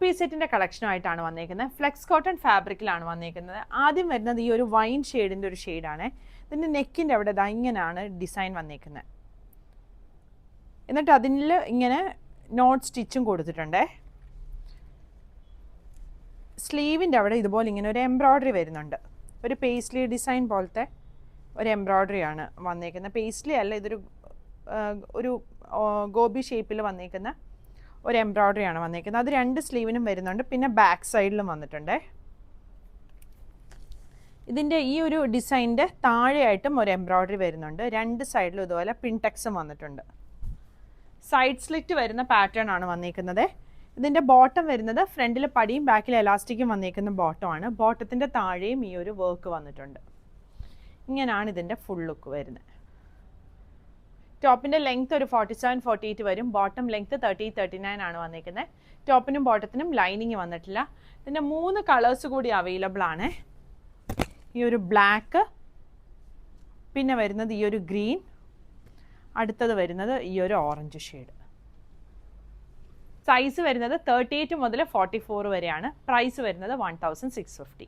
Piece സെറ്റിൻ്റെ കളക്ഷനുമായിട്ടാണ് വന്നേക്കുന്നത്. Flex cotton ഫാബ്രിക്കിലാണ് വന്നേക്കുന്നത്. ആദ്യം വരുന്നത് ഈ ഒരു വൈൻ ഷെയ്ഡിൻ്റെ ഒരു ഷെയ്ഡാണ്. ഇതിൻ്റെ നെക്കിൻ്റെ അവിടെ ഇങ്ങനെയാണ് ഡിസൈൻ വന്നേക്കുന്നത്. എന്നിട്ട് അതിൽ ഇങ്ങനെ നോട്ട് സ്റ്റിച്ചും കൊടുത്തിട്ടുണ്ട്. സ്ലീവിൻ്റെ അവിടെ ഇതുപോലെ ഇങ്ങനെ ഒരു എംബ്രോയ്ഡറി വരുന്നുണ്ട്. ഒരു പേസ്ലി ഡിസൈൻ പോലത്തെ ഒരു എംബ്രോയ്ഡറിയാണ് വന്നേക്കുന്നത്. പേസ്ലി അല്ല, ഒരു ഗോബി ഷേപ്പിൽ വന്നേക്കുന്ന ഒരു എംബ്രോയ്ഡറിയാണ് വന്നേക്കുന്നത്. അത് 2 സ്ലീവിനും വരുന്നുണ്ട്. പിന്നെ ബാക്ക് സൈഡിലും വന്നിട്ടുണ്ട്. ഇതിൻ്റെ ഈ ഒരു ഡിസൈനിൻ്റെ താഴെയായിട്ടും ഒരു എംബ്രോയ്ഡറി വരുന്നുണ്ട്. 2 സൈഡിലും ഇതുപോലെ പിൻടെക്സും വന്നിട്ടുണ്ട്. സൈഡ് സ്ലിറ്റ് വരുന്ന പാറ്റേൺ ആണ് വന്നേക്കുന്നത്. ഇതിൻ്റെ ബോട്ടം വരുന്നത് ഫ്രണ്ടിൽ പടിയും ബാക്കിൽ എലാസ്റ്റിക്കും വന്നേക്കുന്ന ബോട്ടമാണ്. ബോട്ടത്തിൻ്റെ താഴെയും ഈ ഒരു വർക്ക് വന്നിട്ടുണ്ട്. ഇങ്ങനെയാണ് ഇതിൻ്റെ ഫുൾ ലുക്ക് വരുന്നത്. ടോപ്പിൻ്റെ ലെങ്ത് ഒരു 47-48 വരും. ബോട്ടം ലെങ്ത് 30-39 ആണ് വന്നേക്കുന്നത്. ടോപ്പിനും ബോട്ടത്തിനും ലൈനിങ് വന്നിട്ടില്ല. ഇതിൻ്റെ 3 കളേഴ്സ് കൂടി അവൈലബിൾ ആണ്. ഈ ഒരു ബ്ലാക്ക്, പിന്നെ വരുന്നത് ഈ ഒരു ഗ്രീൻ, അടുത്തത് വരുന്നത് ഈ ഒരു ഓറഞ്ച് ഷെയ്ഡ്. സൈസ് വരുന്നത് 38 മുതൽ 44 വരെയാണ്. പ്രൈസ് വരുന്നത് 1650.